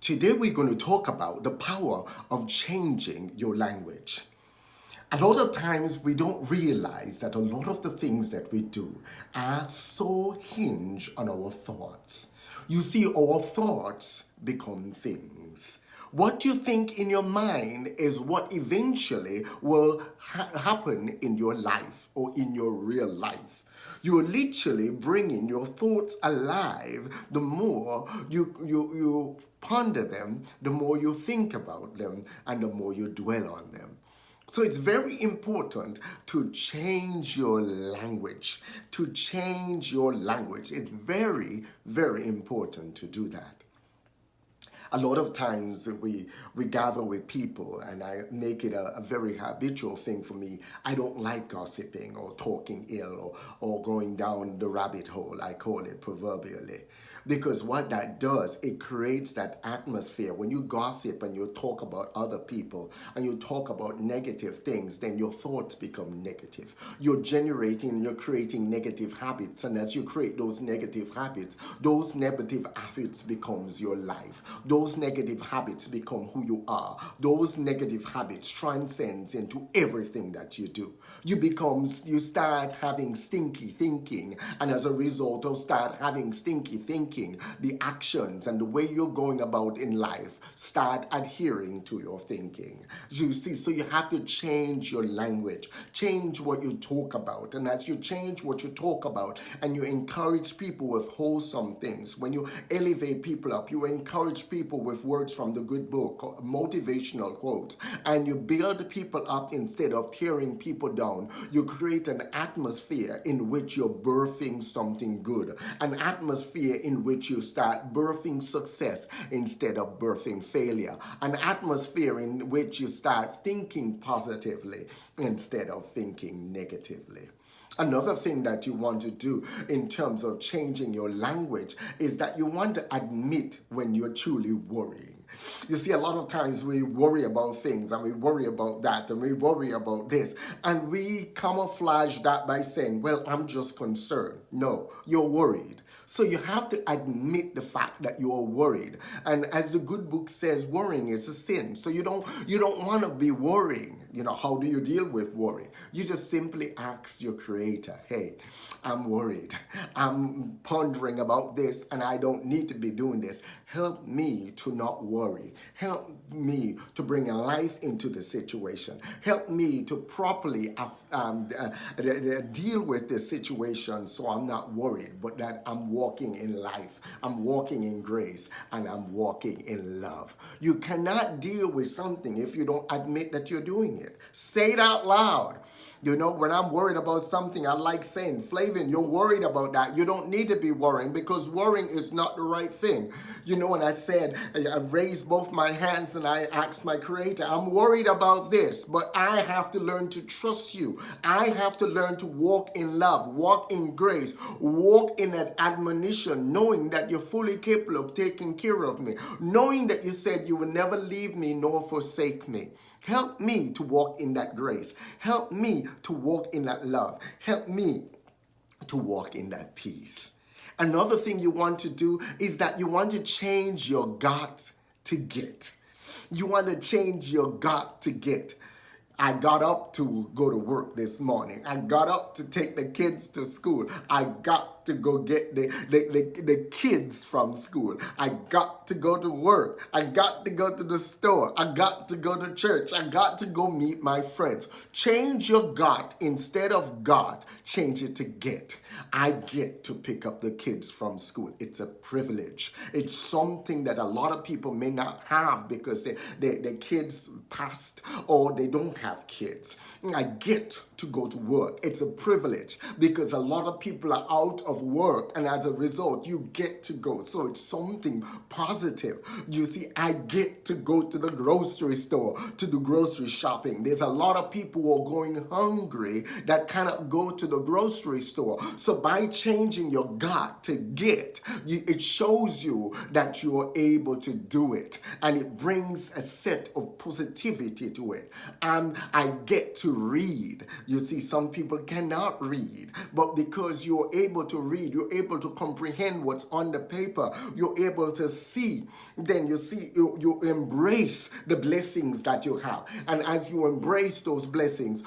Today we're going to talk about the power of changing your language. A lot of times we don't realize that a lot of the things that we do are so hinged on our thoughts. You see, our thoughts become things. What you think in your mind is what eventually will happen in your life or in your real life. You're literally bringing your thoughts alive. The more you ponder them, the more you think about them, and the more you dwell on them. So it's very important to change your language. To change your language. It's very, very important to do that. A lot of times we gather with people, and I make it a very habitual thing for me. I don't like gossiping or talking ill or going down the rabbit hole, I call it proverbially. Because what that does, it creates that atmosphere. When you gossip and you talk about other people and you talk about negative things, then your thoughts become negative. You're creating negative habits. And as you create those negative habits becomes your life. Those negative habits become who you are. Those negative habits transcends into everything that you do. You start having stinky thinking. And as a result of start having stinky thinking, the actions and the way you're going about in life start adhering to your thinking. You see, so you have to change your language, change what you talk about. And as you change what you talk about and you encourage people with wholesome things, when you elevate people up, you encourage people with words from the good book, motivational quotes, and you build people up instead of tearing people down, you create an atmosphere in which you're birthing something good, an atmosphere in which you start birthing success instead of birthing failure, an atmosphere in which you start thinking positively instead of thinking negatively. Another thing that you want to do in terms of changing your language is that you want to admit when you're truly worrying. You see, a lot of times we worry about things and we worry about that and we worry about this, and we camouflage that by saying, well, I'm just concerned. No, you're worried. So you have to admit the fact that you are worried. And as the good book says, worrying is a sin. So you don't want to be worrying. You know, how do you deal with worry? You just simply ask your creator, hey, I'm worried. I'm pondering about this and I don't need to be doing this. Help me to not worry. Help me to bring a life into the situation. Help me to properly deal with this situation so I'm not worried, but that I'm walking in life, I'm walking in grace, and I'm walking in love. You cannot deal with something if you don't admit that you're doing it. Say it out loud. You know, when I'm worried about something, I like saying, Flavin, you're worried about that. You don't need to be worrying because worrying is not the right thing. You know, when I said, I raised both my hands and I asked my creator, I'm worried about this, but I have to learn to trust you. I have to learn to walk in love, walk in grace, walk in an admonition, knowing that you're fully capable of taking care of me, knowing that you said you will never leave me nor forsake me. Help me to walk in that grace. Help me to walk in that love. Help me to walk in that peace. Another thing you want to do is that you want to change your got to get. You want to change your got to get. I got up to go to work this morning. I got up to take the kids to school. I got to go get the kids from school. I got to go to work. I got to go to the store. I got to go to church. I got to go meet my friends. Change your got instead of got. Change it to get. I get to pick up the kids from school. It's a privilege. It's something that a lot of people may not have because their kids passed or they don't have kids. I get to go to work. It's a privilege because a lot of people are out of work, and as a result, you get to go. So it's something positive. You see, I get to go to the grocery store to do grocery shopping. There's a lot of people who are going hungry that cannot go to the grocery store. So by changing your got to get, it shows you that you are able to do it, and it brings a set of positivity to it. And I get to read. You see, some people cannot read, but because you're able to read, you're able to comprehend what's on the paper, you're able to see, then you see, you embrace the blessings that you have. And as you embrace those blessings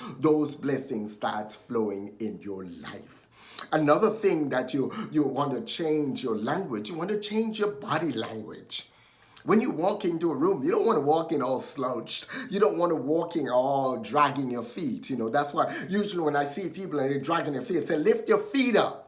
start flowing in your life. Another thing that you want to change your language, you want to change your body language. When you walk into a room, you don't want to walk in all slouched. You don't want to walk in all dragging your feet. That's why usually when I see people and they're dragging their feet, I say, lift your feet up.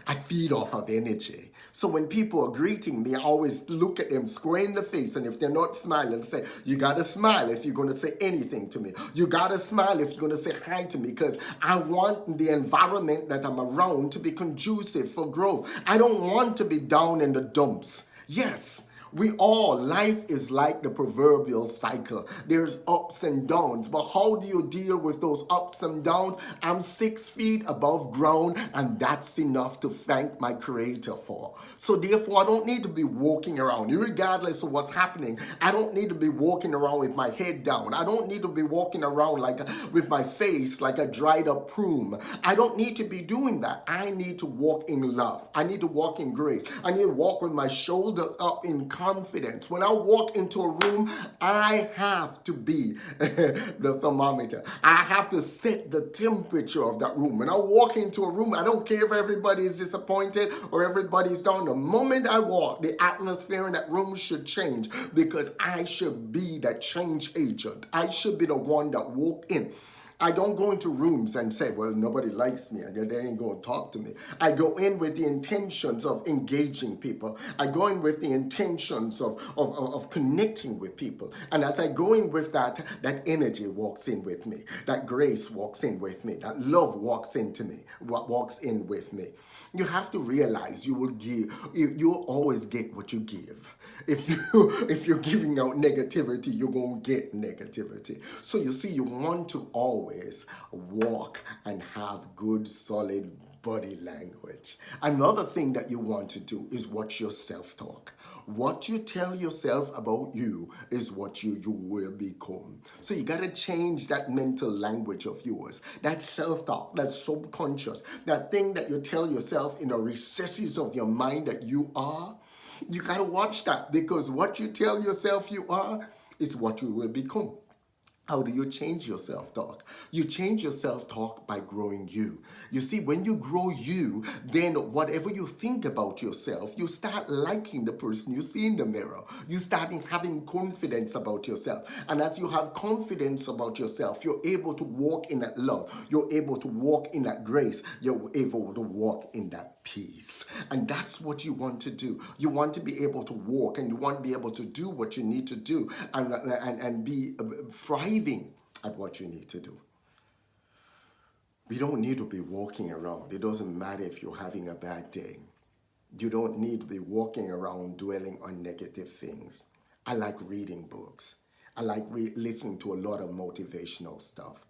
I feed off of energy. So when people are greeting me, I always look at them square in the face. And if they're not smiling, say, you got to smile if you're going to say anything to me. You got to smile if you're going to say hi to me, because I want the environment that I'm around to be conducive for growth. I don't want to be down in the dumps. Yes, life is like the proverbial cycle. There's ups and downs, but how do you deal with those ups and downs? I'm 6 feet above ground, and that's enough to thank my Creator for. So therefore, I don't need to be walking around, regardless of what's happening. I don't need to be walking around with my head down. I don't need to be walking around with my face like a dried up prune. I don't need to be doing that. I need to walk in love. I need to walk in grace. I need to walk with my shoulders up in confidence. When I walk into a room, I have to be the thermometer. I have to set the temperature of that room. When I walk into a room, I don't care if everybody is disappointed or everybody's down. The moment I walk, the atmosphere in that room should change, because I should be that change agent. I should be the one that walk in. I don't go into rooms and say, well, nobody likes me and they ain't going to talk to me. I go in with the intentions of engaging people. I go in with the intentions of connecting with people. And as I go in with that energy walks in with me. That grace walks in with me. That love walks in with me. You have to realize you'll always get what you give. If you're giving out negativity, you're going to get negativity. So you see, you want to always walk and have good, solid body language. Another thing that you want to do is watch your self-talk. What you tell yourself about you is what you will become. So you got to change that mental language of yours, that self-talk, that subconscious, that thing that you tell yourself in the recesses of your mind that you are. You got to watch that, because what you tell yourself you are is what you will become. How do you change your self-talk? You change your self-talk by growing you. You see, when you grow you, then whatever you think about yourself, you start liking the person you see in the mirror. You start having confidence about yourself. And as you have confidence about yourself, you're able to walk in that love. You're able to walk in that grace. You're able to walk in that peace. And that's what you want to do. You want to be able to walk, and you want to be able to do what you need to do, and be thriving at what you need to do. We don't need to be walking around. It doesn't matter if you're having a bad day. You don't need to be walking around dwelling on negative things. I like reading books. I like listening to a lot of motivational stuff.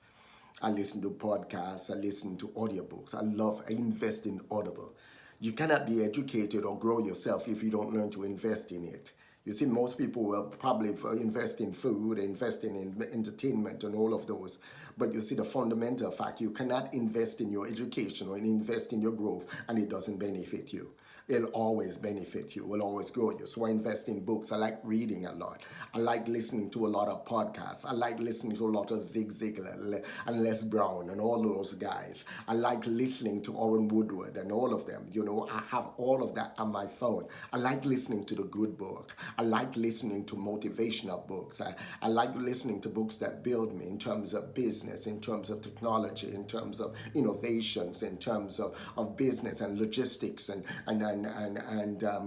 I listen to podcasts. I listen to audiobooks. I invest in Audible. You cannot be educated or grow yourself if you don't learn to invest in it. You see, most people will probably invest in food, invest in entertainment and all of those. But you see, the fundamental fact, you cannot invest in your education or invest in your growth and it doesn't benefit you. It'll always benefit you, will always grow you. So I invest in books. I like reading a lot. I like listening to a lot of podcasts. I like listening to a lot of Zig Ziglar and Les Brown and all those guys. I like listening to Orrin Woodward and all of them. I have all of that on my phone. I like listening to the good book. I like listening to motivational books. I like listening to books that build me in terms of business, in terms of technology, in terms of innovations, in terms of business and logistics and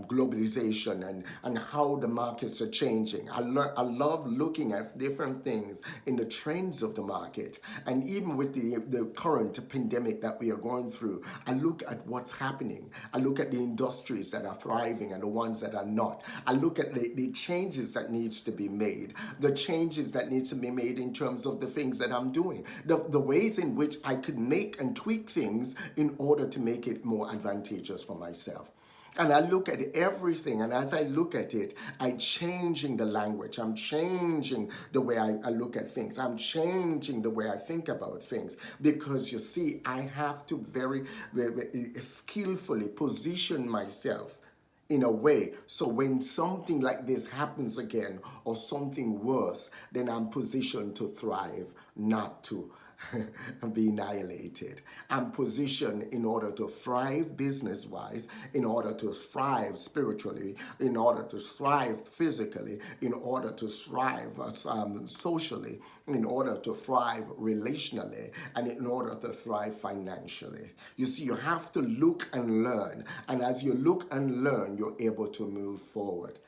globalization and how the markets are changing. I love looking at different things in the trends of the market. And even with the current pandemic that we are going through, I look at what's happening. I look at the industries that are thriving and the ones that are not. I look at the changes that needs to be made, the changes that needs to be made in terms of the things that I'm doing, the ways in which I could make and tweak things in order to make it more advantageous for myself. And I look at everything, and as I look at it, I'm changing the language. I'm changing the way I look at things. I'm changing the way I think about things. Because you see, I have to very skillfully position myself in a way so when something like this happens again or something worse, then I'm positioned to thrive, not to be annihilated. I'm positioned in order to thrive business wise, in order to thrive spiritually, in order to thrive physically, in order to thrive socially, in order to thrive relationally, and in order to thrive financially. You see, you have to look and learn. And as you look and learn, you're able to move forward.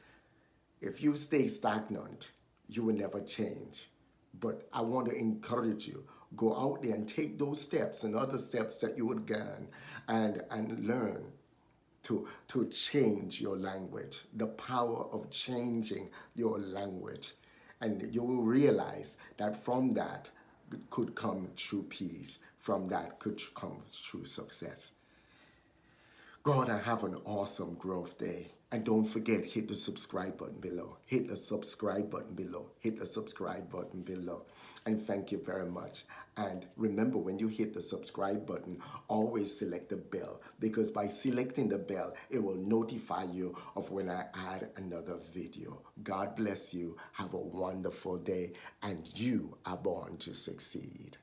If you stay stagnant, you will never change. But I want to encourage you, go out there and take those steps and other steps that you would gain and learn to change your language, the power of changing your language. And you will realize that from that could come true peace, from that could come true success. God, I have an awesome growth day. And don't forget, hit the subscribe button below. Hit the subscribe button below. Hit the subscribe button below. And thank you very much. And remember, when you hit the subscribe button, always select the bell. Because by selecting the bell, it will notify you of when I add another video. God bless you. Have a wonderful day. And you are born to succeed.